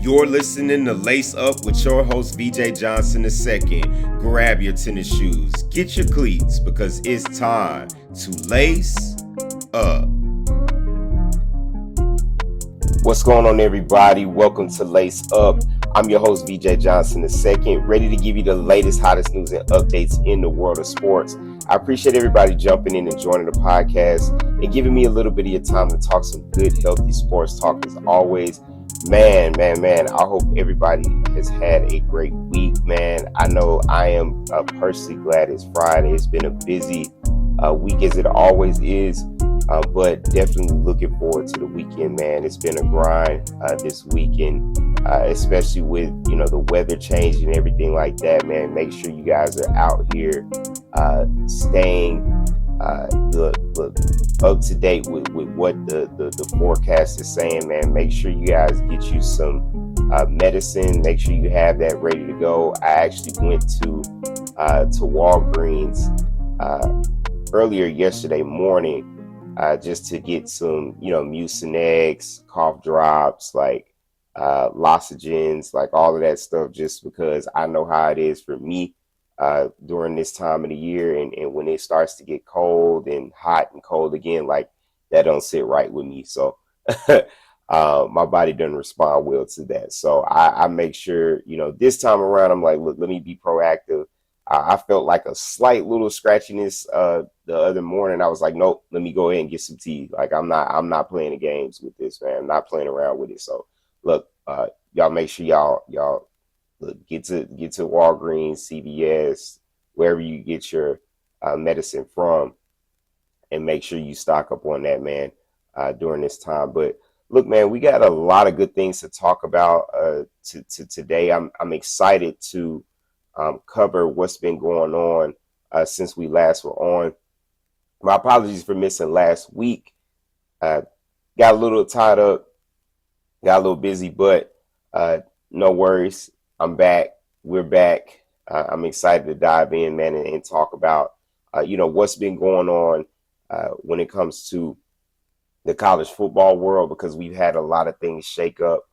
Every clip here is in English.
You're listening to Lace Up with your host, VJ Johnson II. Grab your tennis shoes, get your cleats, because it's time to lace up. What's going on, everybody? Welcome to Lace Up. I'm your host, VJ Johnson II, ready to give you the latest, hottest news and updates in the world of sports. I appreciate everybody jumping in and joining the podcast and giving me a little bit of your time to talk some good, healthy sports talk as always. Man, I hope everybody has had a great week, man. I know I am personally glad it's Friday. It's been a busy week as it always is, but definitely looking forward to the weekend, man. It's been a grind this weekend, especially with, the weather change and everything like that, man. Make sure you guys are out here staying up to date with what the forecast is saying, man. Make sure you guys get you some medicine. Make sure you have that ready to go. I actually went to Walgreens earlier yesterday morning just to get some, Mucinex, cough drops, like lozenges, like all of that stuff, just because I know how it is for me during this time of the year, and when it starts to get cold and hot and cold again, like that don't sit right with me. So my body doesn't respond well to that. So I make sure, this time around, I'm like, look, let me be proactive. I felt like a slight little scratchiness the other morning. I was like, nope, let me go ahead and get some tea. Like I'm not playing the games with this, man. I'm not playing around with it. So look, y'all make sure y'all look, get to Walgreens, CVS, wherever you get your medicine from, and make sure you stock up on that, man, during this time. But look, man, we got a lot of good things to talk about today. I'm excited to cover what's been going on since we last were on. My apologies for missing last week. Got a little tied up, got a little busy, but no worries. I'm back. We're back. I'm excited to dive in, man, and talk about, what's been going on when it comes to the college football world, because we've had a lot of things shake up.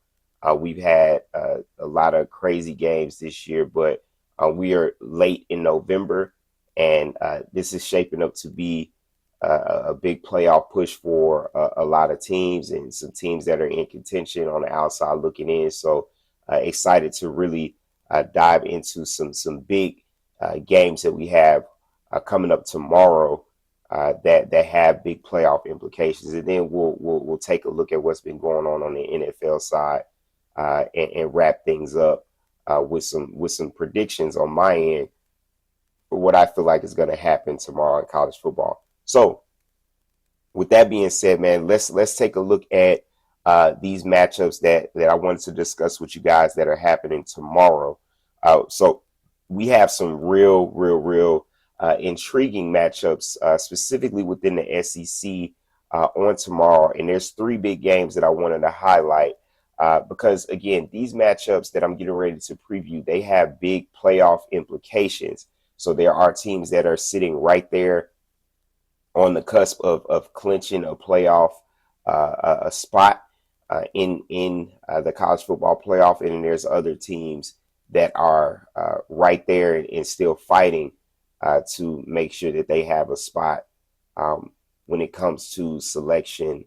We've had a lot of crazy games this year, but we are late in November, and this is shaping up to be a big playoff push for a lot of teams, and some teams that are in contention on the outside looking in. So excited to really dive into some big games that we have coming up tomorrow that have big playoff implications, and then we'll take a look at what's been going on the NFL side and wrap things up with some predictions on my end for what I feel like is going to happen tomorrow in college football. So with that being said, man, let's take a look at these matchups that I wanted to discuss with you guys that are happening tomorrow. So we have some real intriguing matchups, specifically within the SEC on tomorrow. And there's three big games that I wanted to highlight because, again, these matchups that I'm getting ready to preview, they have big playoff implications. So there are teams that are sitting right there on the cusp of clinching a playoff a spot in the college football playoff, and then there's other teams that are right there and still fighting to make sure that they have a spot when it comes to selection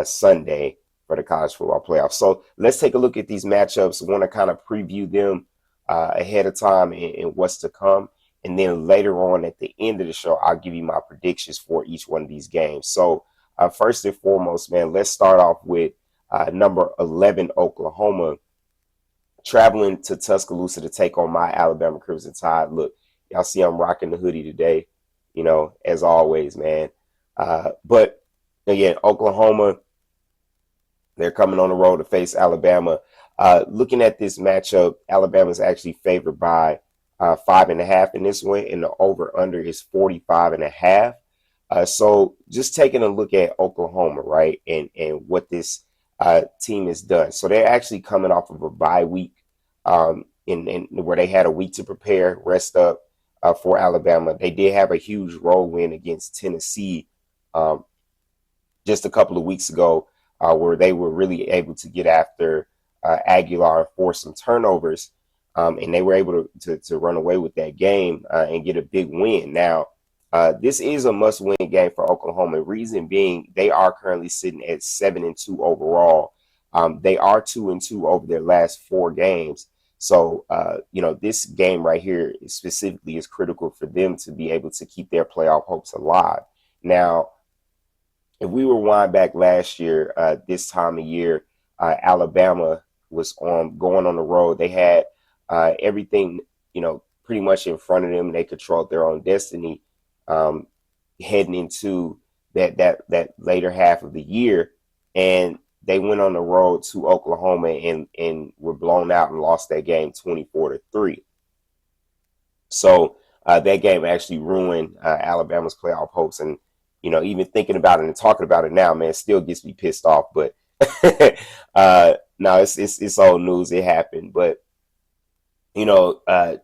Sunday for the college football playoff. So let's take a look at these matchups. I want to kind of preview them ahead of time and what's to come. And then later on at the end of the show, I'll give you my predictions for each one of these games. So first and foremost, man, let's start off with number 11, Oklahoma, traveling to Tuscaloosa to take on my Alabama Crimson Tide. Look, y'all see I'm rocking the hoodie today, as always, man. But again, Oklahoma, they're coming on the road to face Alabama. Looking at this matchup, Alabama's actually favored by 5.5 in this one, and the over-under is 45.5. So just taking a look at Oklahoma, right, and what this team has done. So they're actually coming off of a bye week in where they had a week to prepare, rest up for Alabama. They did have a huge road win against Tennessee just a couple of weeks ago, where they were really able to get after Aguilar and force some turnovers, and they were able to run away with that game and get a big win. Now, this is a must-win game for Oklahoma. Reason being, they are currently sitting at 7-2 overall. They are 2-2 over their last 4 games. So, this game right here specifically is critical for them to be able to keep their playoff hopes alive. Now, if we rewind back last year, this time of year, Alabama was going on the road. They had everything, pretty much in front of them. They controlled their own destiny, um, heading into that later half of the year, and they went on the road to Oklahoma and were blown out and lost that game 24-3. So that game actually ruined Alabama's playoff hopes. And even thinking about it and talking about it now, man, it still gets me pissed off. But no, it's old news. It happened. But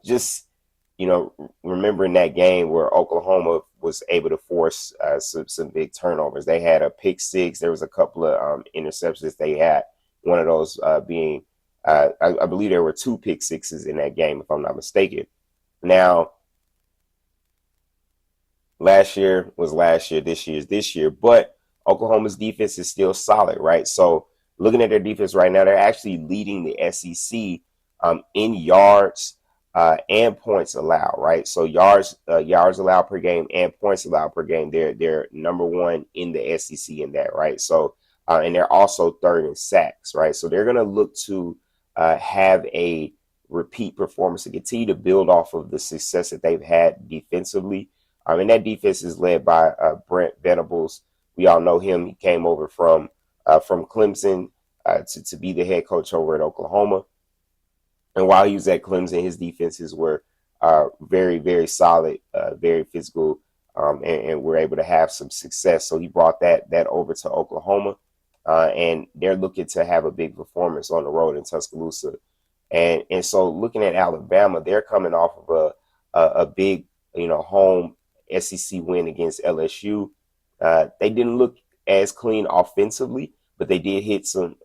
just remembering that game where Oklahoma was able to force some big turnovers. They had a pick six. There was a couple of interceptions they had. One of those being, I believe there were 2 pick sixes in that game, if I'm not mistaken. Now, last year was last year, this year is this year, but Oklahoma's defense is still solid, right? So looking at their defense right now, they're actually leading the SEC in yards and points allowed, right? So yards allowed per game and points allowed per game. They're number one in the SEC in that, right? So and they're also third in sacks, right? So they're going to look to have a repeat performance to continue to build off of the success that they've had defensively. And that defense is led by Brent Venables. We all know him. He came over from Clemson to be the head coach over at Oklahoma. And while he was at Clemson, his defenses were very, very solid, very physical, and were able to have some success. So he brought that over to Oklahoma, and they're looking to have a big performance on the road in Tuscaloosa. And so looking at Alabama, they're coming off of a big home SEC win against LSU. They didn't look as clean offensively, but they did hit some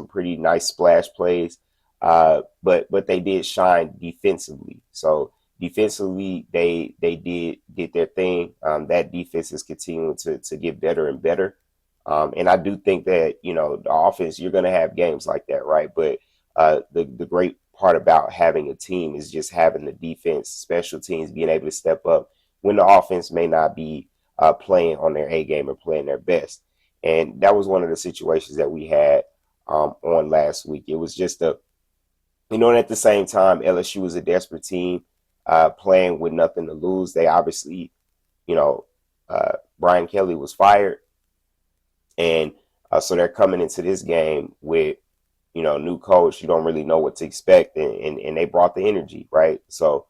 pretty nice splash plays. But they did shine defensively. So defensively, they did their thing. That defense is continuing to get better and better. And I do think that the offense, you're going to have games like that, right? But the great part about having a team is just having the defense, special teams being able to step up when the offense may not be playing on their A game or playing their best. And that was one of the situations that we had on last week. It was just and at the same time, LSU was a desperate team playing with nothing to lose. They obviously, Brian Kelly was fired. And so they're coming into this game with, new coach. You don't really know what to expect. And they brought the energy, right? So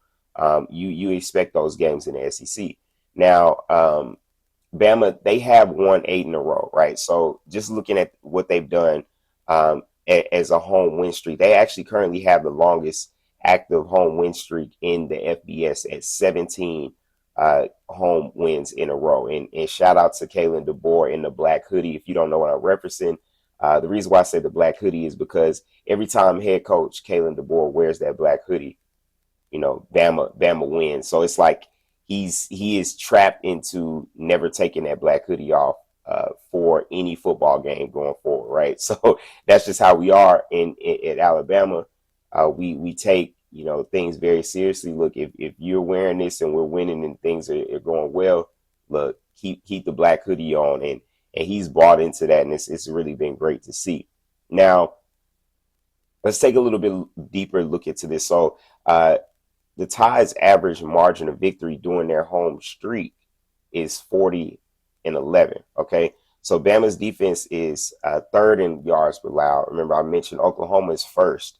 you expect those games in the SEC. Now, Bama, they have won 8 in a row, right? So just looking at what they've done as a home win streak, they actually currently have the longest active home win streak in the FBS at 17 home wins in a row. And shout out to Kalen DeBoer in the black hoodie. If you don't know what I'm referencing, the reason why I say the black hoodie is because every time head coach Kalen DeBoer wears that black hoodie, Bama wins. So it's like he is trapped into never taking that black hoodie off for any football game going forward, right? So that's just how we are at Alabama. We take things very seriously. Look, if you're wearing this and we're winning and things are going well, look, keep the black hoodie on, and he's bought into that, and it's really been great to see. Now, let's take a little bit deeper look into this. So the Tide's average margin of victory during their home streak is 40-11. Okay, so Bama's defense is third in yards allowed. Remember, I mentioned Oklahoma is first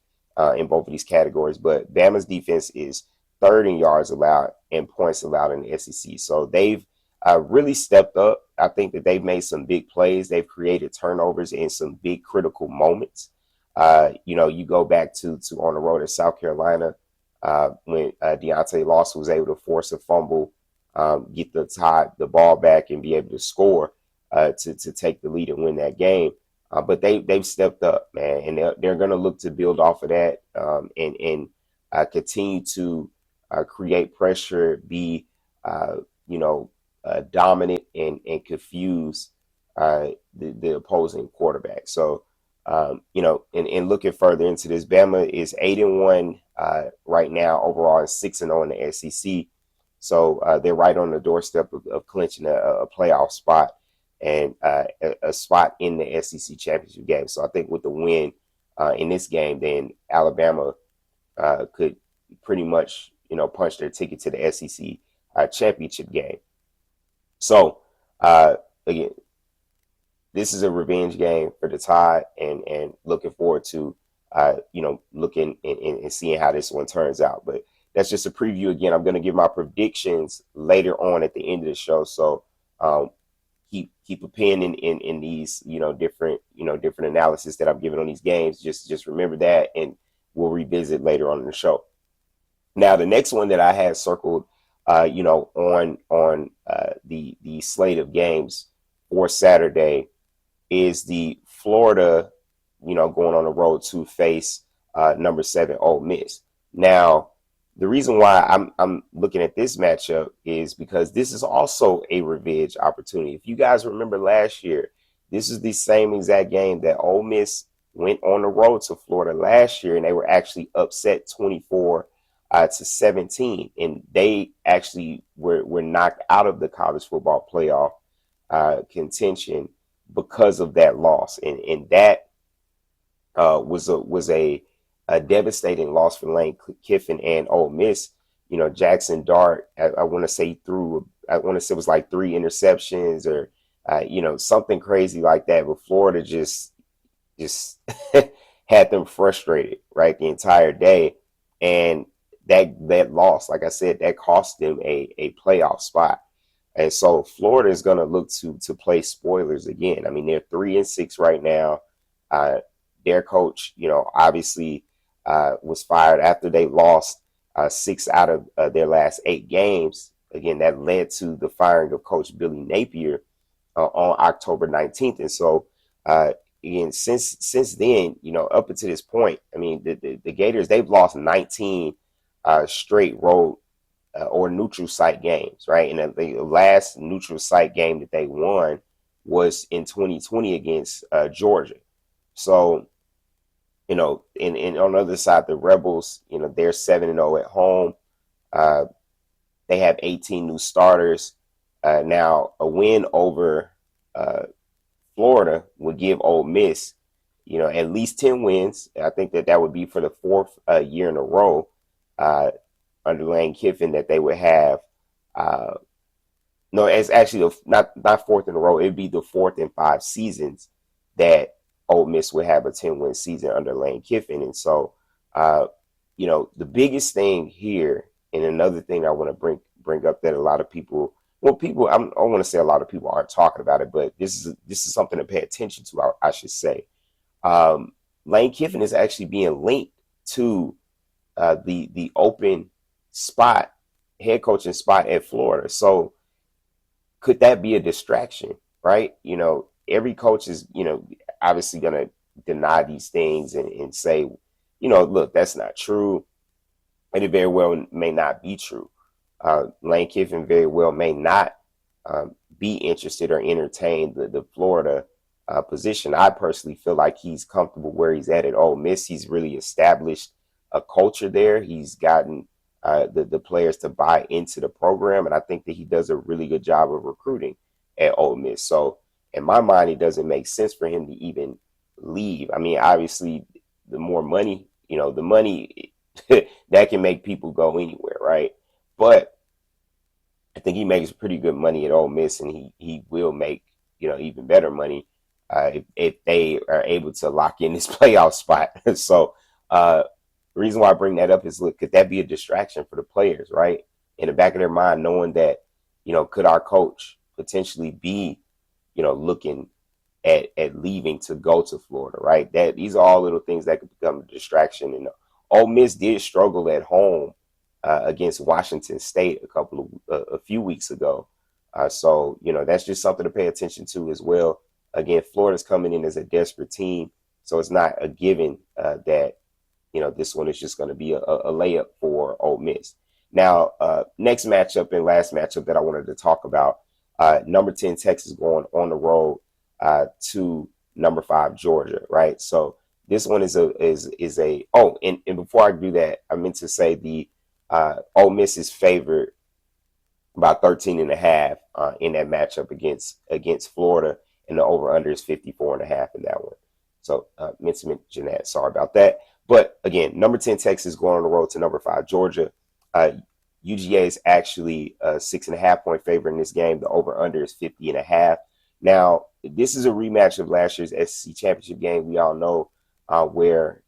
in both of these categories, but Bama's defense is third in yards allowed and points allowed in the SEC. So they've really stepped up. I think that they've made some big plays. They've created turnovers in some big critical moments. You go back to on the road at South Carolina when Deontay Lawson was able to force a fumble, get the ball back and be able to score to take the lead and win that game. But they've stepped up, man, and they're going to look to build off of that, and continue to create pressure, be uh, you know dominant and confuse the opposing quarterback. So and looking further into this, Bama is 8-1 right now overall, and 6-0 in the SEC. So they're right on the doorstep of clinching a playoff spot and a spot in the SEC championship game. So I think with the win in this game, then Alabama could pretty much punch their ticket to the SEC championship game. So again, this is a revenge game for the Tide, and looking forward to looking and seeing how this one turns out. But that's just a preview. Again, I'm going to give my predictions later on at the end of the show. So um, keep a pin in these different analysis that I'm giving on these games. Just remember that, and we'll revisit later on in the show. Now, the next one that I had circled, on the slate of games for Saturday is the Florida, going on the road to face number 7 Ole Miss. Now, the reason why I'm looking at this matchup is because this is also a revenge opportunity. If you guys remember last year, this is the same exact game that Ole Miss went on the road to Florida last year, and they were actually upset 24-17, and they actually were knocked out of the college football playoff contention because of that loss, and that was a devastating loss for Lane Kiffin and Ole Miss. Jackson Dart, I want to say it was like 3 interceptions or something crazy like that. But Florida just had them frustrated, right, the entire day, and that loss, like I said, that cost them a playoff spot. And so Florida is going to look to play spoilers again. I mean, they're 3-6 right now. Their coach, obviously was fired after they lost 6 out of their last 8 games. Again, that led to the firing of Coach Billy Napier on October 19th. And so, again, since then, up until this point, I mean, the Gators, they've lost 19 straight road or neutral site games, right? And the last neutral site game that they won was in 2020 against Georgia. So, and on the other side, the Rebels, they're 7-0 at home. They have 18 new starters. Now, a win over Florida would give Ole Miss, at least 10 wins. I think that would be for the 4th year in a row under Lane Kiffin that they would have. No, it's actually not 4th in a row. It'd be the 4th in 5 seasons that Ole Miss would have a 10-win season under Lane Kiffin. And so, the biggest thing here, and another thing I want to bring up that a lot of people, I want to say a lot of people aren't talking about it, but this is something to pay attention to, I should say. Lane Kiffin is actually being linked to the open spot, head coaching spot at Florida. So could that be a distraction, right? Every coach is, obviously going to deny these things and say, look, that's not true. And it very well may not be true. Lane Kiffin very well may not be interested or entertain the Florida position. I personally feel like he's comfortable where he's at Ole Miss. He's really established a culture there. He's gotten the players to buy into the program, and I think that he does a really good job of recruiting at Ole Miss. So in my mind, it doesn't make sense for him to even leave. I mean, obviously, the more money, the money that can make people go anywhere, right? But I think he makes pretty good money at Ole Miss, and he will make even better money if they are able to lock in this playoff spot. So the reason why I bring that up is, look, could that be a distraction for the players, right? In the back of their mind, knowing that could our coach potentially be looking at leaving to go to Florida, right? That these are all little things that could become a distraction. And Ole Miss did struggle at home against Washington State a few weeks ago. So that's just something to pay attention to as well. again, Florida's coming in as a desperate team, so it's not a given that this one is just going to be a layup for Ole Miss. Now, next matchup and last matchup that I wanted to talk about, number 10 Texas going on the road to number 5 Georgia, right? So this one is a oh, and before I do that, I meant to say the Ole Miss is favored about 13 and a half in that matchup against Florida, and the over under is 54 and a half in that one. So meant to mention that. Sorry about that. But again, number 10 Texas going on the road to number 5 Georgia. UGA is actually a 6.5 point favorite in this game. The over under is 50 and a half. Now, this is a rematch of last year's SEC championship game. We all know where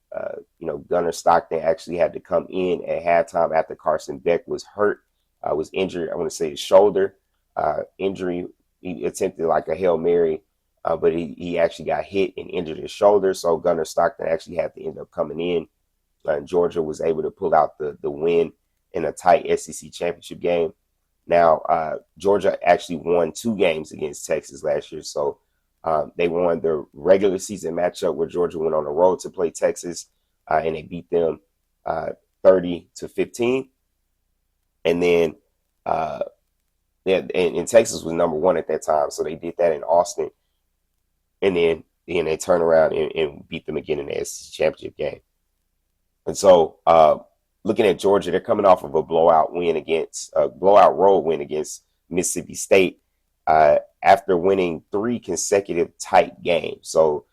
Gunnar Stockton actually had to come in at halftime after Carson Beck was hurt, was injured. I want to say his shoulder injury. He attempted like a Hail Mary, but he actually got hit and injured his shoulder. So Gunnar Stockton actually had to end up coming in. And Georgia was able to pull out the win in a tight SEC championship game. Now, Georgia actually won 2 games against Texas last year. So they won the regular season matchup where Georgia went on the road to play Texas, and they beat them 30-15. And then, and Texas was number 1 at that time. So they did that in Austin. And then they turn around and beat them again in the SEC championship game. And so, looking at Georgia, they're coming off of a blowout road win against Mississippi State after winning 3 consecutive tight games. So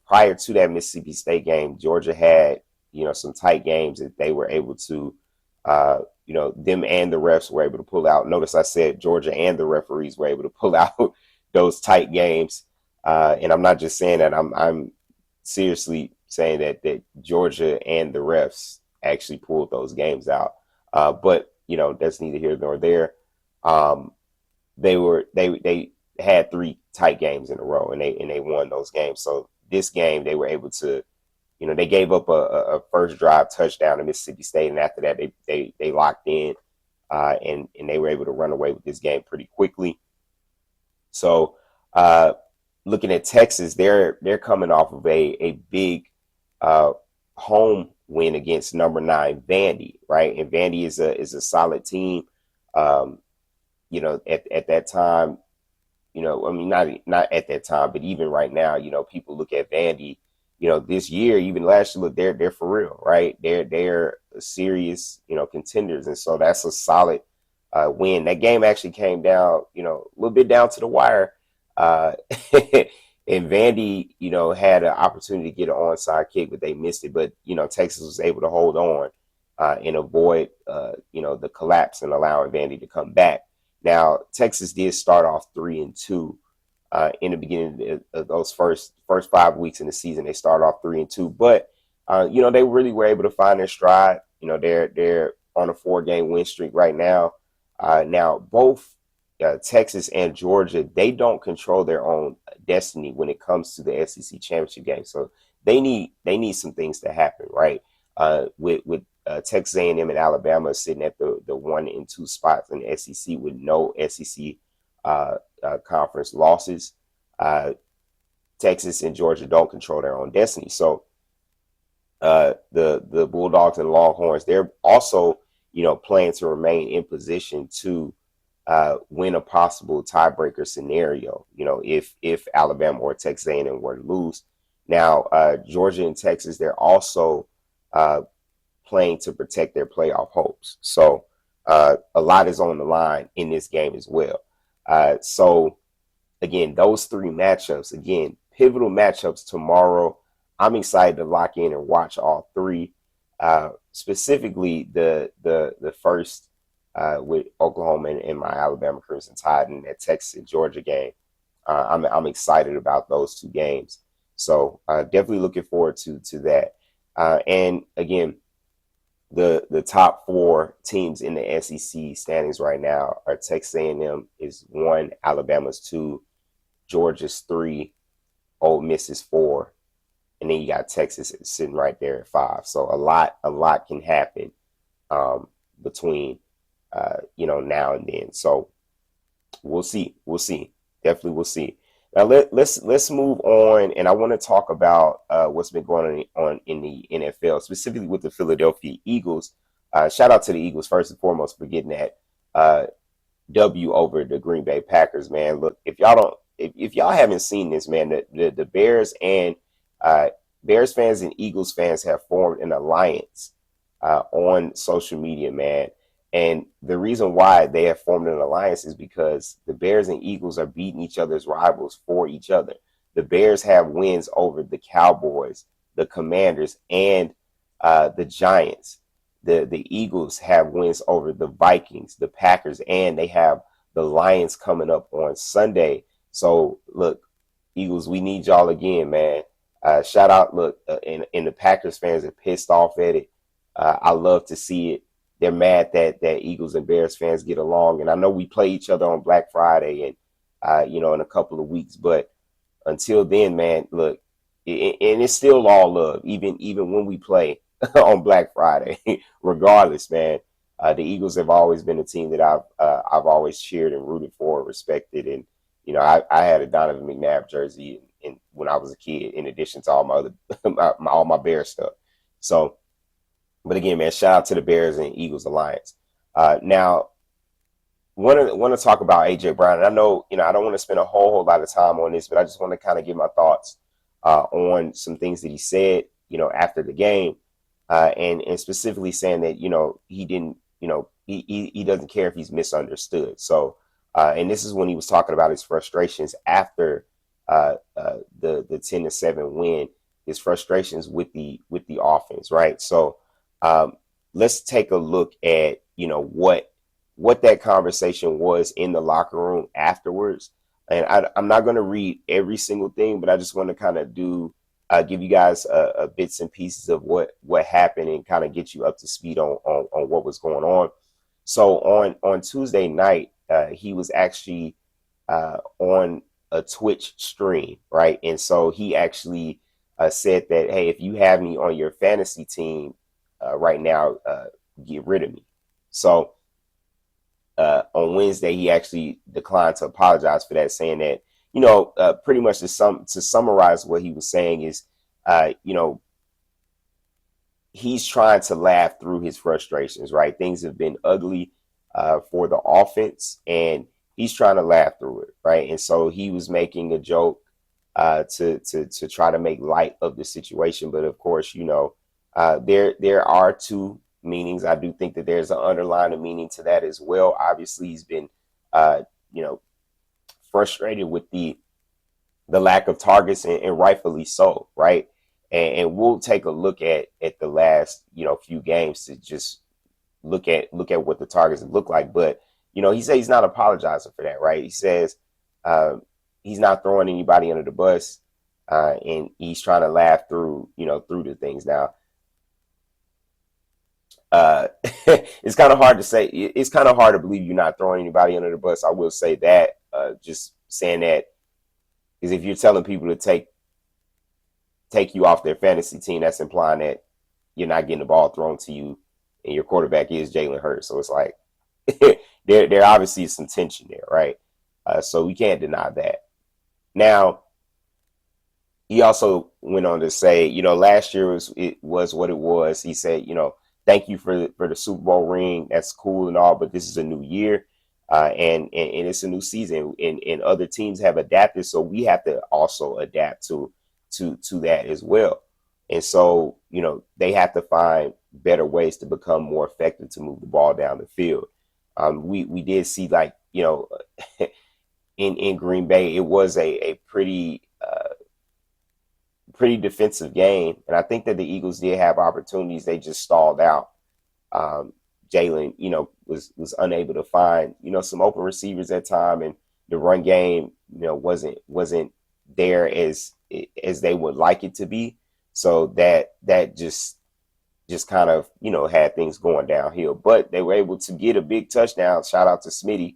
prior to that Mississippi State game, Georgia had some tight games that they were able to them and the refs were able to pull out. Notice I said Georgia and the referees were able to pull out those tight games. And I'm not just saying that. I'm seriously saying that Georgia and the refs actually pulled those games out. But that's neither here nor there. They had 3 tight games in a row, and they won those games. So this game they were able to, they gave up a first drive touchdown to Mississippi State, and after that they locked in, and they were able to run away with this game pretty quickly. So looking at Texas, they're coming off of a big home win against number 9 Vandy, right? And Vandy is a solid team. At that time, I mean, not at that time, but even right now, people look at Vandy, this year, even last year, look, they're for real, right? They're serious, contenders, and so that's a solid win. That game actually came down, a little bit down to the wire. And Vandy, had an opportunity to get an onside kick, but they missed it. But, Texas was able to hold on and avoid, the collapse and allowing Vandy to come back. Now, Texas did start off 3-2 in the beginning of those first 5 weeks in the season. They started off 3-2, but, they really were able to find their stride. They're on a 4-game win streak right now. Now, both Texas and Georgia, they don't control their own destiny when it comes to the SEC championship game. So they need some things to happen, right? With Texas A&M and Alabama sitting at the 1 and 2 spots in the SEC with no SEC conference losses. Texas and Georgia don't control their own destiny. So the Bulldogs and Longhorns, they're also playing to remain in position to win a possible tiebreaker scenario, if Alabama or Texas A&M were to lose. Now, Georgia and Texas, they're also playing to protect their playoff hopes. So a lot is on the line in this game as well. So, again, those 3 matchups, pivotal matchups tomorrow. I'm excited to lock in and watch all 3. Specifically, the first with Oklahoma and my Alabama Crimson Tide, and that Texas and Georgia game. I'm excited about those 2 games. So definitely looking forward to that. And again, the top 4 teams in the SEC standings right now are Texas A&M is 1, Alabama's 2, Georgia's 3, Ole Miss is 4, and then you got Texas sitting right there at 5. So a lot can happen between now and then. So we'll see. Definitely we'll see. Now let's move on, and I want to talk about what's been going on in the NFL, specifically with the Philadelphia Eagles. Shout out to the Eagles first and foremost for getting that uh, W over the Green Bay Packers. Man, look, if y'all haven't seen this, man, the Bears and uh, Bears fans and Eagles fans have formed an alliance on social media, man. And the reason why they have formed an alliance is because the Bears and Eagles are beating each other's rivals for each other. The Bears have wins over the Cowboys, the Commanders, and the Giants. The Eagles have wins over the Vikings, the Packers, and they have the Lions coming up on Sunday. So look, Eagles, we need y'all again, man. Shout out, look, and the Packers fans are pissed off at it. I love to see it. They're mad that Eagles and Bears fans get along, and I know we play each other on Black Friday and in a couple of weeks, but until then, man, look, and it's still all love, even when we play on Black Friday. Regardless, man, the Eagles have always been a team that I've always cheered and rooted for, and respected, and I had a Donovan McNabb jersey when I was a kid, in addition to all my other all my Bear stuff. So, but again, man, shout out to the Bears and Eagles alliance. Now, want to talk about AJ Brown. And I know, I don't want to spend a whole lot of time on this, but I just want to kind of give my thoughts on some things that he said, after the game, and specifically saying that, he didn't, he doesn't care if he's misunderstood. So, and this is when he was talking about his frustrations after the 10-7 win, his frustrations with the offense, right? So, let's take a look at what that conversation was in the locker room afterwards. And I'm not going to read every single thing, but I just want to kind of give you guys bits and pieces of what happened and kind of get you up to speed on what was going on. So on Tuesday night, he was actually on a Twitch stream, right? And so he actually said that, hey, if you have me on your fantasy team right now, get rid of me. So on Wednesday, he actually declined to apologize for that, saying that, pretty much to summarize what he was saying is, he's trying to laugh through his frustrations, right? Things have been ugly for the offense, and he's trying to laugh through it, right? And so he was making a joke to try to make light of the situation, but of course, there are two meanings. I do think that there's an underlying meaning to that as well. Obviously, he's been, frustrated with the lack of targets, and rightfully so, right? And we'll take a look at the last, few games to just look at what the targets look like. But he says he's not apologizing for that, right? He says he's not throwing anybody under the bus, and he's trying to laugh through the things. Now, it's kind of hard to say. It's kind of hard to believe you're not throwing anybody under the bus. I will say that. Just saying that is, if you're telling people to take you off their fantasy team, that's implying that you're not getting the ball thrown to you, and your quarterback is Jalen Hurts. So it's like there obviously is some tension there, right? So we can't deny that. Now, he also went on to say, last year was what it was. He said, thank you for the Super Bowl ring. That's cool and all, but this is a new year, and it's a new season, and other teams have adapted, so we have to also adapt to that as well. And so, they have to find better ways to become more effective to move the ball down the field. We did see, like, in Green Bay, it was a pretty defensive game, and I think that the Eagles did have opportunities. They just stalled out. Jalen, was unable to find, some open receivers at time, and the run game, wasn't there as they would like it to be. So that just kind of, had things going downhill. But they were able to get a big touchdown. Shout out to Smitty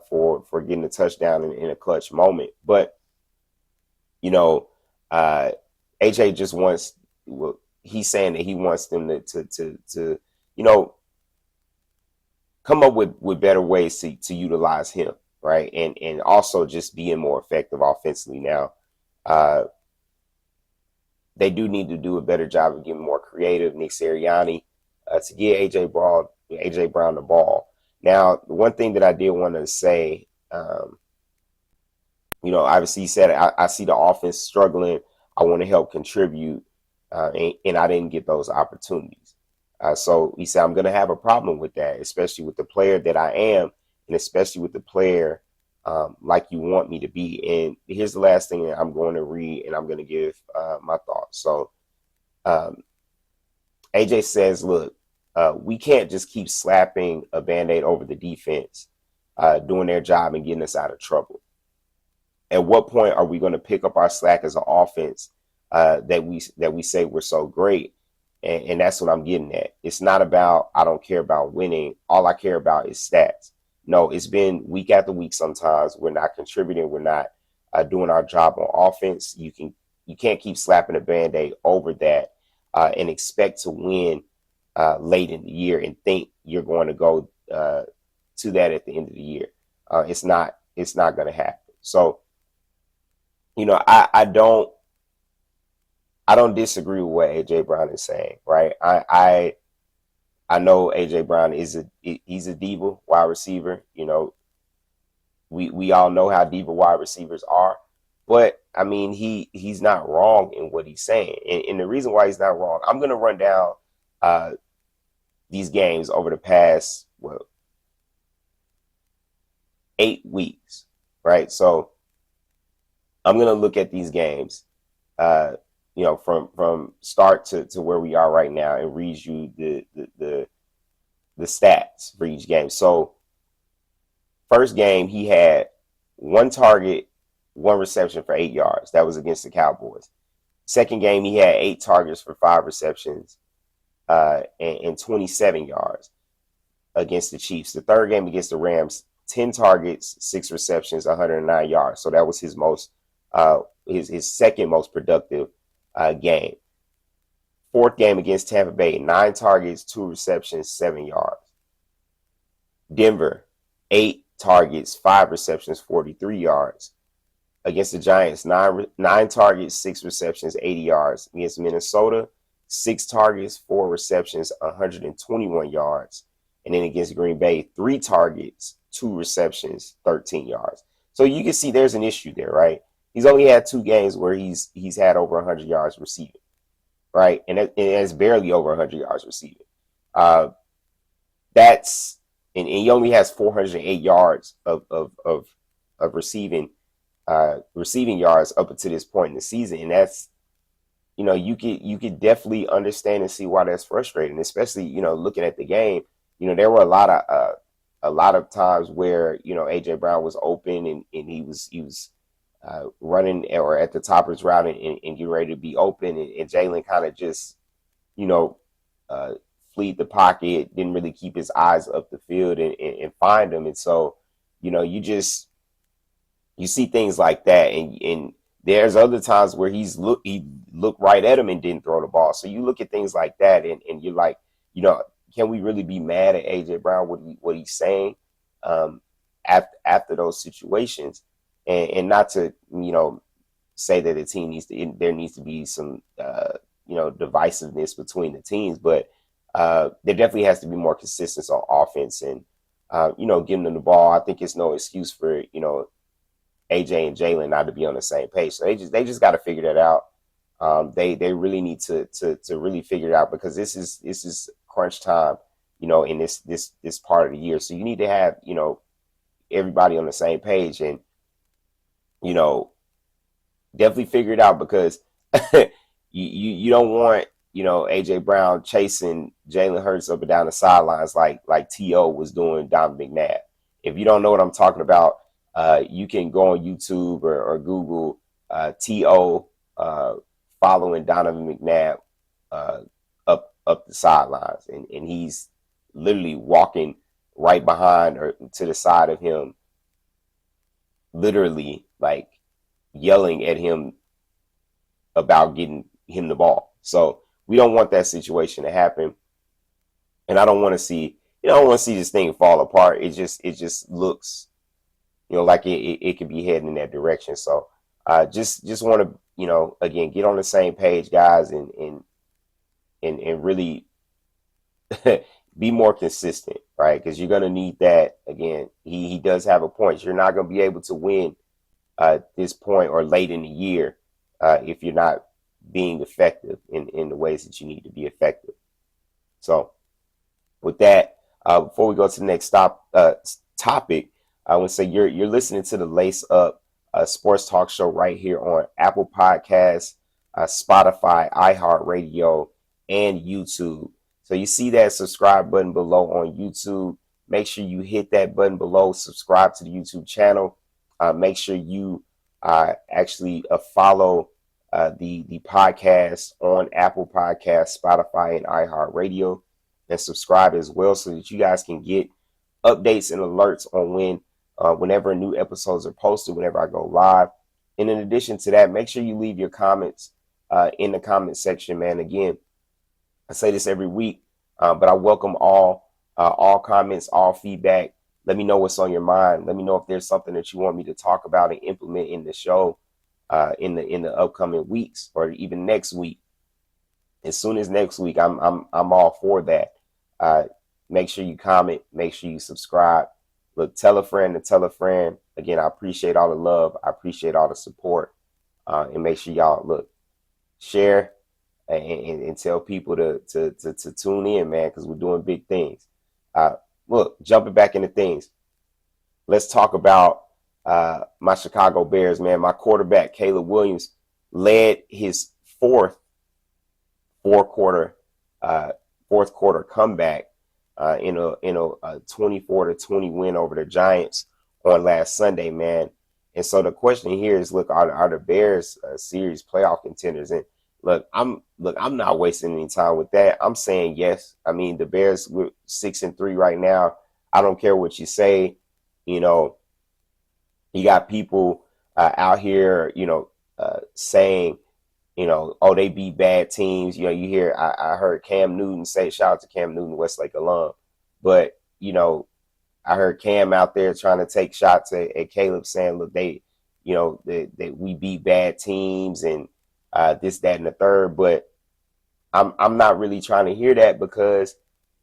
for getting a touchdown in a clutch moment. But AJ just wants. Well, he's saying that he wants them to come up with better ways to utilize him. right? And also just being more effective offensively now. Uh, they do need to do a better job of getting more creative. Nick Sirianni to get AJ Brown the ball. Now, the one thing that I did want to say, obviously he said I see the offense struggling. I want to help contribute, and I didn't get those opportunities. So he said I'm going to have a problem with that, especially with the player that I am, and especially with the player like you want me to be. And here's the last thing that I'm going to read, and I'm going to give my thoughts. So um, AJ says, look, we can't just keep slapping a Band-Aid over the defense, doing their job and getting us out of trouble. At what point are we going to pick up our slack as an offense that we say we're so great? And that's what I'm getting at. It's not about I don't care about winning. All I care about is stats. No, it's been week after week. Sometimes we're not contributing. We're not doing our job on offense. You can't keep slapping a Band-Aid over that and expect to win late in the year and think you're going to go to that at the end of the year. It's not going to happen. So I don't disagree with what AJ Brown is saying, right? I know AJ Brown he's a diva wide receiver. We all know how diva wide receivers are, but I mean he's not wrong in what he's saying, and the reason why he's not wrong, I'm gonna run down these games over the past 8 weeks, right? So I'm gonna look at these games. From start to where we are right now and read you the stats for each game. So first game, he had 1 target, 1 reception for 8 yards. That was against the Cowboys. Second game, he had 8 targets for 5 receptions and 27 yards against the Chiefs. The third game against the Rams, 10 targets, 6 receptions, 109 yards. So that was his most his second most productive game. Fourth game against Tampa Bay, 9 targets, 2 receptions, 7 yards. Denver, 8 targets, 5 receptions, 43 yards. Against the Giants, 9 targets, 6 receptions, 80 yards. Against Minnesota, 6 targets, 4 receptions, 121 yards. And then against Green Bay, 3 targets, 2 receptions, 13 yards. So you can see there's an issue there, right? He's only had 2 games where he's had over 100 yards receiving, right? And it's barely over 100 yards receiving. And he only has 408 yards of receiving yards up until this point in the season, and that's you could definitely understand and see why that's frustrating, especially looking at the game. There were a lot of times where AJ Brown was open and he was running or at the top of his route and getting ready to be open, and Jalen kind of just fleed the pocket, didn't really keep his eyes up the field and find him. And so you see things like that, and there's other times where he looked right at him and didn't throw the ball. So you look at things like that and you're like, can we really be mad at AJ Brown what he's saying after those situations? And not to say that the team there needs to be some divisiveness between the teams, but there definitely has to be more consistency on offense and getting them the ball. I think it's no excuse for AJ and Jalen not to be on the same page. So they just got to figure that out. They really need to really figure it out, because this is crunch time, in this part of the year. So you need to have everybody on the same page and definitely figure it out, because you don't want AJ Brown chasing Jalen Hurts up and down the sidelines like T.O. was doing Donovan McNabb. If you don't know what I'm talking about, you can go on YouTube or Google T.O. Following Donovan McNabb up the sidelines, and he's literally walking right behind or to the side of him, literally like yelling at him about getting him the ball. So we don't want that situation to happen, and I don't want to see this thing fall apart. It just looks like it could be heading in that direction. So just want to, again, get on the same page, guys, and really be more consistent, right? Because you're going to need that. Again, he does have a point. You're not going to be able to win this point or late in the year if you're not being effective in the ways that you need to be effective. So with that, before we go to the next topic, I would say you're listening to the Lace Up Sports Talk Show right here on Apple Podcasts, Spotify, iHeartRadio, and YouTube. So you see that subscribe button below on YouTube. Make sure you hit that button below, subscribe to the YouTube channel. Make sure you actually follow the podcast on Apple Podcasts, Spotify, and iHeartRadio, and subscribe as well so that you guys can get updates and alerts on whenever new episodes are posted, whenever I go live. And in addition to that, make sure you leave your comments in the comment section, man. Again, I say this every week, but I welcome all comments, all feedback. Let me know what's on your mind. Let me know if there's something that you want me to talk about and implement in the show in the upcoming weeks or even next week. As soon as next week, I'm all for that. Make sure you comment. Make sure you subscribe. Look, tell a friend to tell a friend. Again, I appreciate all the love. I appreciate all the support. And make sure y'all share and tell people to tune in, man, because we're doing big things. Look, jumping back into things. Let's talk about my Chicago Bears, man. My quarterback, Caleb Williams, led his fourth quarter comeback in a 24-20 win over the Giants on last Sunday, man. And so the question here is, look, are the Bears series playoff contenders? And look, I'm not wasting any time with that. I'm saying yes. I mean, the Bears, we're 6-3 right now. I don't care what you say. You got people out here, saying, oh, they beat bad teams. You hear, I heard Cam Newton say, shout out to Cam Newton, Westlake alum. But, I heard Cam out there trying to take shots at Caleb saying, look, they we beat bad teams and this, that, and the third. But I'm not really trying to hear that, because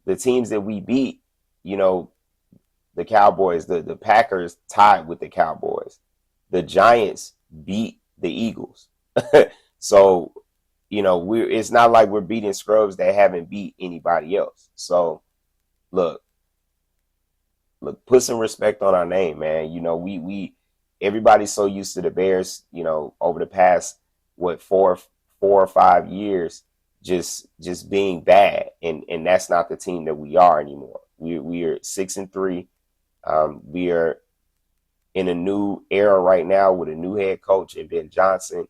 the teams that we beat, the Cowboys, the Packers tied with the Cowboys. The Giants beat the Eagles. So, it's not like we're beating scrubs that haven't beat anybody else. So, look, put some respect on our name, man. We everybody's so used to the Bears, over the past, 4 or 5 years, just being bad. And that's not the team that we are anymore. We are 6-3. We are in a new era right now with a new head coach in Ben Johnson,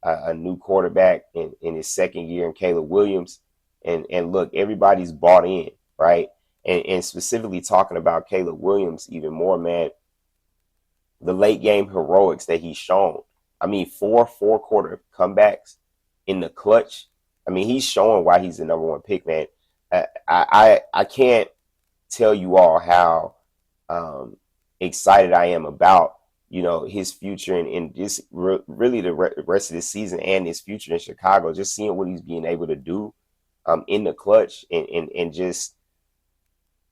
a new quarterback in his second year in Caleb Williams. And look, everybody's bought in, right? And specifically talking about Caleb Williams even more, man, the late game heroics that he's shown. I mean, 4 quarter comebacks in the clutch. I mean, he's showing why he's the number one pick, man. I can't tell you all how excited I am about, his future and just really the rest of the season and his future in Chicago. Just seeing what he's being able to do in the clutch and just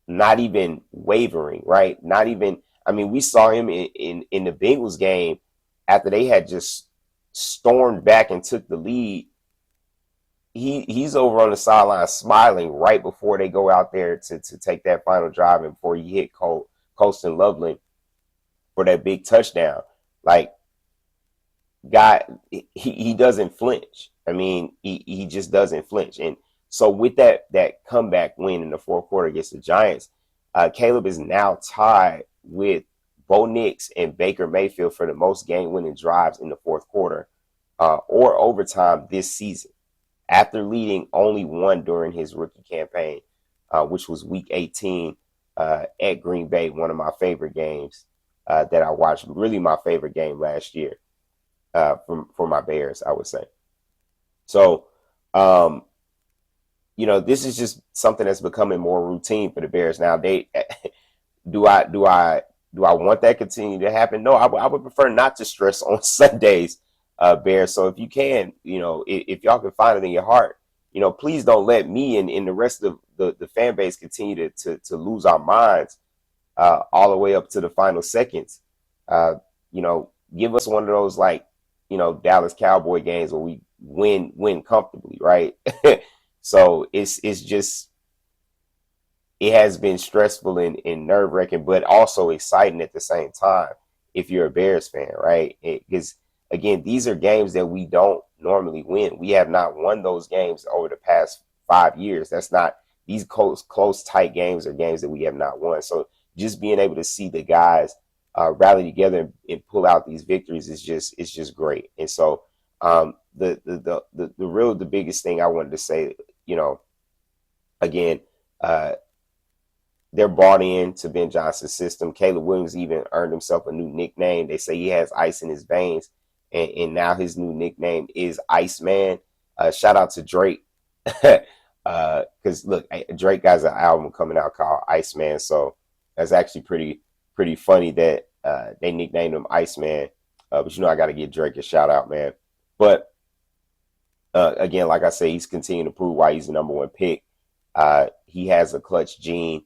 not even wavering, right? Not even, I mean, we saw him in the Bengals game after they had just stormed back and took the lead. He's over on the sideline smiling right before they go out there to take that final drive and before he hit Colston Loveland for that big touchdown. Like, God, he doesn't flinch. I mean, he just doesn't flinch. And so with that comeback win in the fourth quarter against the Giants, Caleb is now tied with Bo Nix and Baker Mayfield for the most game-winning drives in the fourth quarter or overtime this season, after leading only one during his rookie campaign, which was Week 18 at Green Bay, one of my favorite games that I watched, really my favorite game last year for my Bears, I would say. So, this is just something that's becoming more routine for the Bears now. Do I Do I want that continue to happen? No, I would prefer not to stress on Sundays, Bears. So if you can, if y'all can find it in your heart, please don't let me and the rest of the fan base continue to lose our minds all the way up to the final seconds. Uh, give us one of those like, Dallas Cowboy games where we win comfortably, right? So it's just it has been stressful and nerve wracking, but also exciting at the same time if you're a Bears fan, right? Because again, these are games that we don't normally win. We have not won those games over the past 5 years. That's not these close, tight games are games that we have not won. So just being able to see the guys rally together and pull out these victories is just great. And so the biggest thing I wanted to say, again, uh, they're bought in to Ben Johnson's system. Caleb Williams even earned himself a new nickname. They say he has ice in his veins, and now his new nickname is Iceman. Shout out to Drake, because look, Drake has an album coming out called Iceman, so that's actually pretty funny that they nicknamed him Iceman. But I got to give Drake a shout out, man. But again, like I say, he's continuing to prove why he's the number one pick. He has a clutch gene.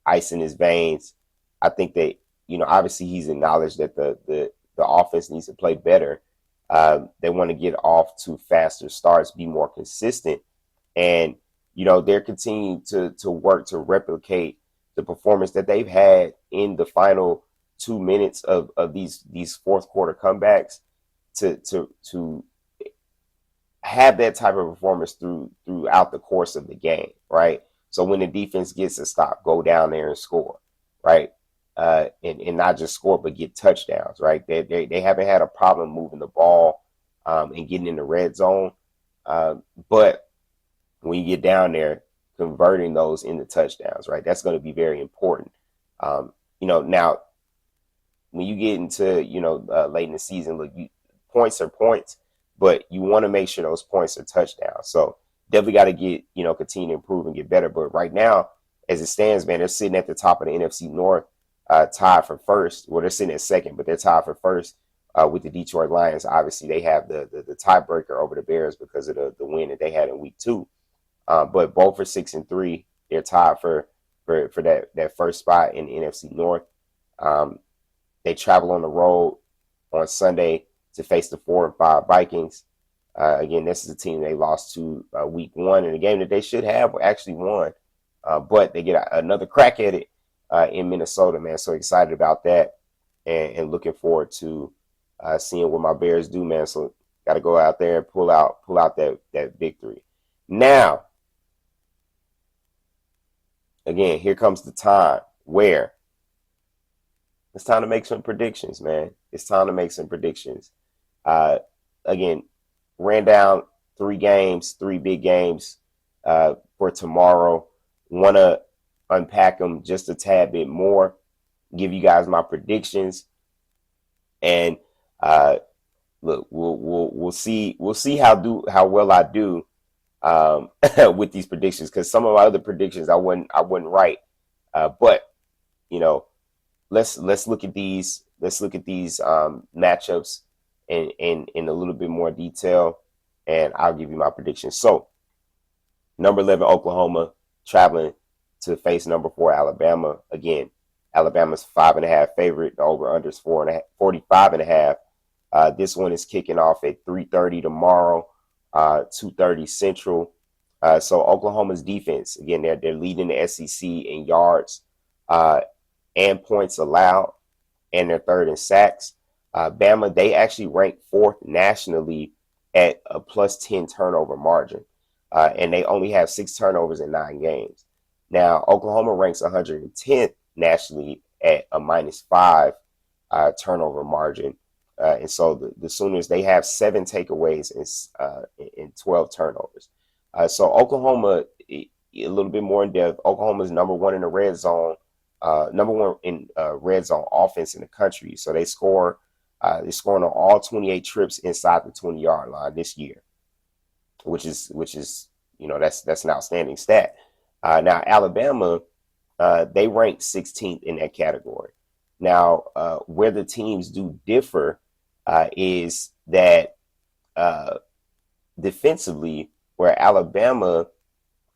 Ice in his veins. I think that obviously he's acknowledged that the offense needs to play better. They want to get off to faster starts, be more consistent, and they're continuing to work to replicate the performance that they've had in the final 2 minutes of these fourth quarter comebacks to have that type of performance throughout the course of the game, right? So when the defense gets a stop, go down there and score, right? And not just score, but get touchdowns, right? They haven't had a problem moving the ball and getting in the red zone. But when you get down there, converting those into touchdowns, right? That's going to be very important. Now when you get into, late in the season, look, points are points, but you want to make sure those points are touchdowns. So definitely got to get, continue to improve and get better. But right now, as it stands, man, they're sitting at the top of the NFC North, tied for first. Well, they're sitting at second, but they're tied for first with the Detroit Lions. Obviously, they have the tiebreaker over the Bears because of the win that they had in week 2. But both are 6-3. They're tied for that first spot in the NFC North. They travel on the road on Sunday to face the 4-5 Vikings. Again, this is a team they lost to week 1 in a game that they should have actually won. But they get another crack at it in Minnesota, man. So excited about that and looking forward to seeing what my Bears do, man. So got to go out there and pull out that victory. Now, again, here comes the time where it's time to make some predictions, man. It's time to make some predictions. Again, ran down 3 big games for tomorrow. Want to unpack them just a tad bit more, give you guys my predictions, and look, we'll see how well I do with these predictions, because some of my other predictions I wouldn't right, but let's look at these matchups in a little bit more detail, and I'll give you my predictions. So, number 11 Oklahoma traveling to face number 4 Alabama. Again, Alabama's 5.5 favorite. The over under is 45.5. This one is kicking off at 3:30 tomorrow, 2:30 Central. So Oklahoma's defense, again, they're leading the SEC in yards and points allowed, and they're third in sacks. Bama, they actually rank 4th nationally at a +10 turnover margin, and they only have 6 turnovers in 9 games. Now, Oklahoma ranks 110th nationally at a -5 turnover margin. And so the Sooners, they have 7 takeaways and 12 turnovers. So Oklahoma, a little bit more in depth, Oklahoma is number 1 in the red zone, number 1 in red zone offense in the country. So they're scoring on all 28 trips inside the 20-yard line this year, which is that's an outstanding stat. Now Alabama, They rank 16th in that category. Now, where the teams do differ is that uh, defensively, where Alabama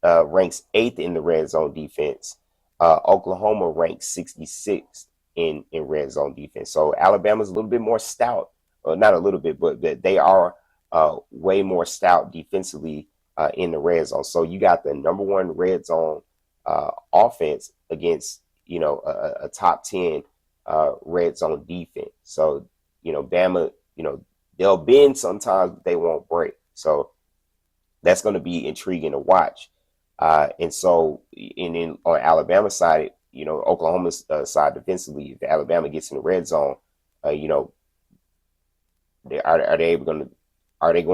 ranks eighth in the red zone defense. Oklahoma ranks 66th in red zone defense. So Alabama's a little bit more stout. Not a little bit, but they are way more stout defensively in the red zone. So you got the number one red zone offense against a top 10 red zone defense. So Bama, they'll bend sometimes, but they won't break. So that's going to be intriguing to watch. And so, and then on Alabama side, Oklahoma's side defensively, if Alabama gets in the red zone, uh, you know, are they going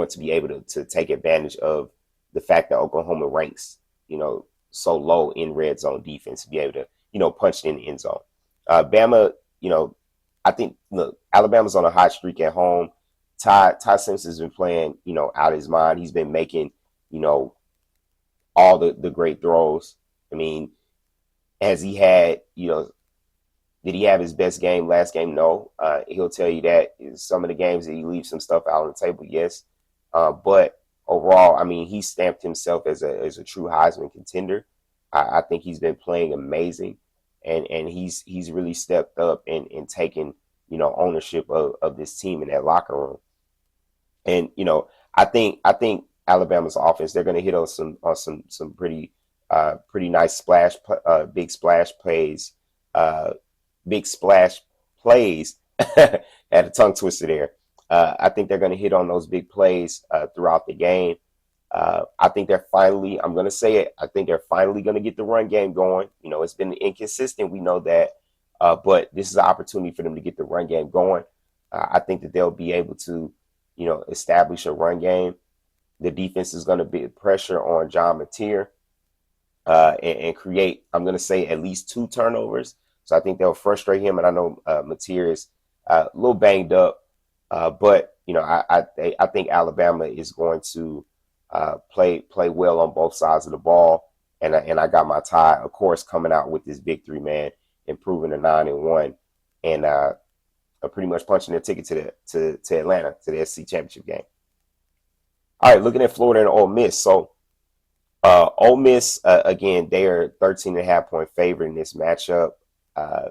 to be able to take advantage of the fact that Oklahoma ranks, so low in red zone defense to be able to, punch it in the end zone. Bama, I think look, Alabama's on a hot streak at home. Ty Simpson's been playing, out of his mind. He's been making, you know, all the great throws. I mean, has he had, did he have his best game last game? No. He'll tell you that some of the games that he leaves some stuff out on the table, yes. But overall, I mean, he stamped himself as a true Heisman contender. I think he's been playing amazing, and he's really stepped up and taken ownership of this team in that locker room. And I think Alabama's offense, they're going to hit on some pretty nice big splash plays, uh, big splash plays. Had a tongue twister there. I think they're going to hit on those big plays throughout the game. I think they're finally, I'm going to say it, I think they're finally going to get the run game going. It's been inconsistent. We know that. But this is an opportunity for them to get the run game going. I think that they'll be able to, establish a run game. The defense is going to be pressure on John Mateer and create, I'm going to say, at least 2 turnovers. So I think they'll frustrate him. And I know Mateer is a little banged up, but I think Alabama is going to play well on both sides of the ball. And I got my tie, of course, coming out with this victory, man, improving to 9-1, and pretty much punching their ticket to Atlanta, to the SEC championship game. All right, looking at Florida and Ole Miss. So Ole Miss, again, they are 13.5-point favorite in this matchup. Uh,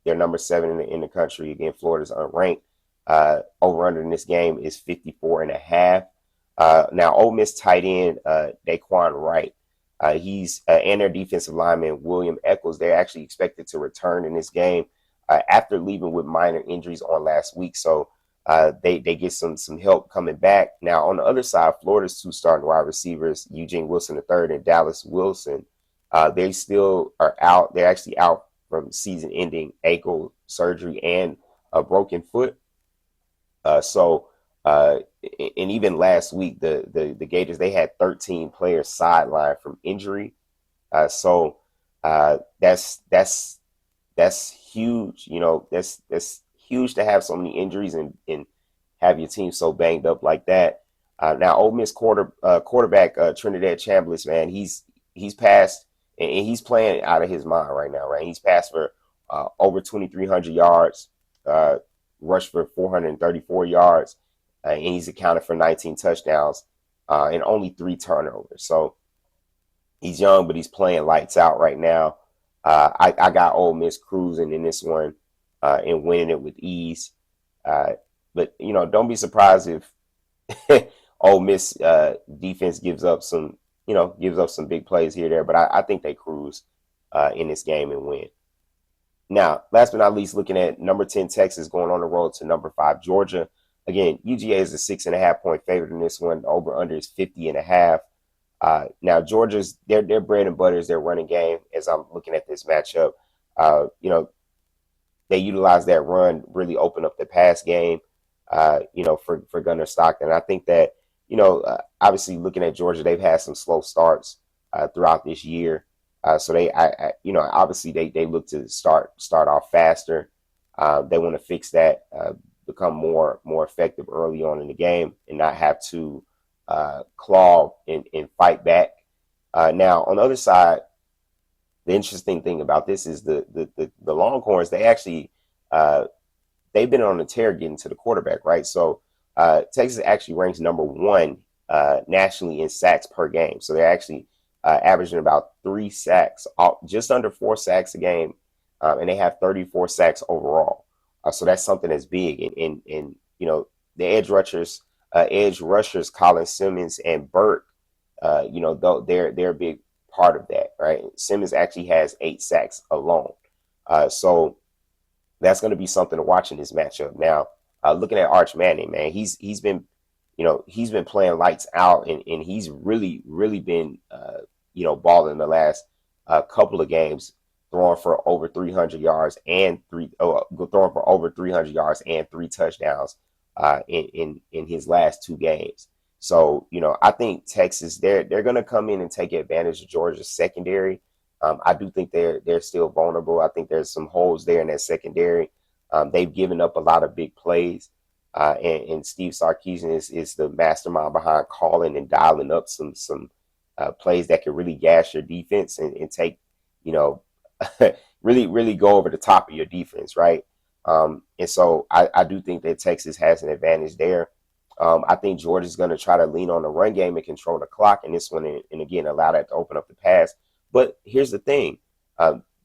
they're number 7 in the country. Again, Florida's unranked. Over under in this game is 54.5. Now, Ole Miss tight end Daquan Wright. He's and their defensive lineman William Eccles. They're actually expected to return in this game after leaving with minor injuries on last week. So they get some help coming back. Now, on the other side, Florida's 2 starting wide receivers, Eugene Wilson III and Dallas Wilson, they still are out. They're actually out from season-ending ankle surgery and a broken foot. So and even last week, the Gators, they had 13 players sidelined from injury. So that's huge. That's huge to have so many injuries and have your team so banged up like that. Now, Ole Miss quarterback Trinidad Chambliss, man, he's passed and he's playing out of his mind right now, right? He's passed for over 2,300 yards, rushed for 434 yards, and he's accounted for 19 touchdowns and only 3 turnovers. So he's young, but he's playing lights out right now. I got Ole Miss cruising in this one and winning it with ease. But don't be surprised if Ole Miss defense gives up some big plays here or there. But I think they cruise in this game and win. Now, last but not least, looking at number 10 Texas going on the road to number 5 Georgia. Again, UGA is a 6.5-point favorite in this one. The over/under is 50.5. Now, Georgia's their bread and butter is their running game. As I'm looking at this matchup, they utilize that run, really open up the pass game. For Gunnar Stockton. I think that obviously looking at Georgia, they've had some slow starts throughout this year. So they, obviously they look to start off faster. They want to fix that, become more effective early on in the game, and not have to claw and fight back. Now on the other side, the interesting thing about this is the Longhorns. They actually uh, they've been on a tear getting to the quarterback, right? So Texas actually ranks number one nationally in sacks per game. So they're actually averaging about 3 sacks, just under 4 sacks a game, and they have 34 sacks overall. So that's something that's big. And you know the edge rushers, Colin Simmons and Burke, though they're a big part of that, right? Simmons actually has 8 sacks alone. So that's going to be something to watch in this matchup. Now, looking at Arch Manning, man, he's been, he's been playing lights out, and he's really been, balling the last couple of games, throwing for over 300 yards and throwing for over 300 yards and 3 touchdowns in his last 2 games. So, I think Texas, they're going to come in and take advantage of Georgia's secondary. I do think they're still vulnerable. I think there's some holes there in that secondary. They've given up a lot of big plays, and Steve Sarkisian is the mastermind behind calling and dialing up some plays that can really gas your defense and take, really go over the top of your defense, right? And so I do think that Texas has an advantage there. I think Georgia's going to try to lean on the run game and control the clock in this one, and again allow that to open up the pass. But here's the thing.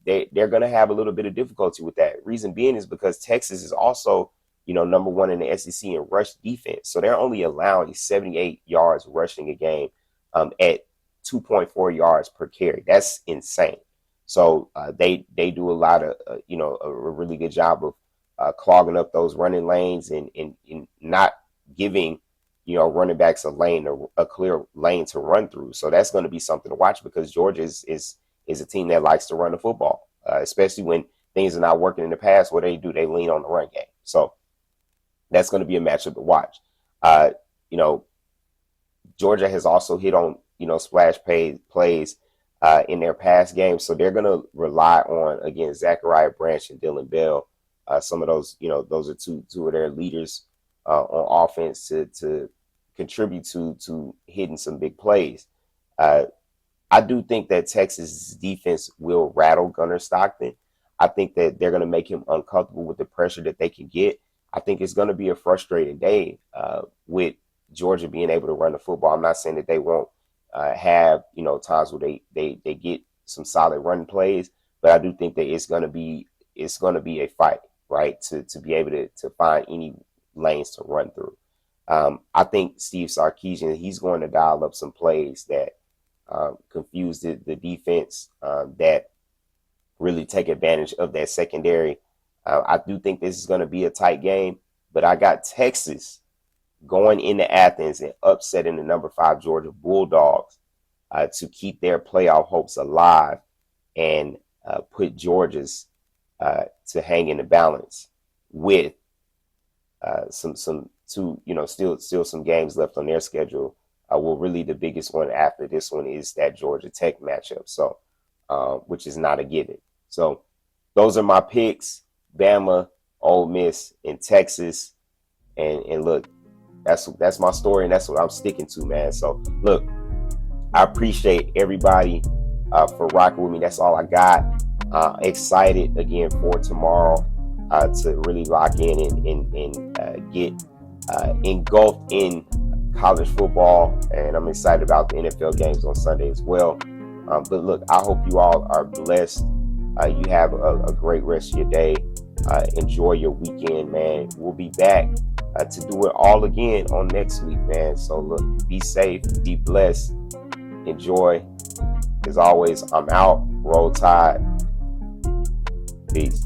They're going to have a little bit of difficulty with that. Reason being is because Texas is also, number one in the SEC in rush defense. So they're only allowing 78 yards rushing a game at 2.4 yards per carry. That's insane. So they do a lot of, a really good job of clogging up those running lanes and not giving, running backs a clear lane to run through. So that's going to be something to watch because Georgia is a team that likes to run the football, especially when things are not working in the past. What they do, they lean on the run game. So that's going to be a matchup to watch. Georgia has also hit on, splash plays in their past games. So they're going to rely on, again, Zachariah Branch and Dylan Bell. Some of those, those are two of their leaders on offense to contribute to hitting some big plays. I do think that Texas defense will rattle Gunnar Stockton. I think that they're going to make him uncomfortable with the pressure that they can get. I think it's going to be a frustrating day with Georgia being able to run the football. I'm not saying that they won't have, times where they get some solid run plays, but I do think that it's going to be a fight, right? To be able to find any lanes to run through. I think Steve Sarkisian, he's going to dial up some plays that confuse the defense, that really take advantage of that secondary. I do think this is going to be a tight game, but I got Texas going into Athens and upsetting the number 5 Georgia Bulldogs to keep their playoff hopes alive and put Georgia's to hang in the balance with some still some games left on their schedule. Well, really the biggest one after this one is that Georgia Tech matchup. So, which is not a given. So those are my picks: Bama, Ole Miss, and Texas. And look, that's my story, and that's what I'm sticking to, man. So look, I appreciate everybody for rocking with me. That's all I got. Excited again for tomorrow to really lock in and get engulfed in college football, and I'm excited about the NFL games on Sunday as well. But look, I hope you all are blessed. You have a great rest of your day. Enjoy your weekend, man. We'll be back to do it all again on next week, man. So look, be safe, be blessed, enjoy. As always, I'm out. Roll Tide. Peace.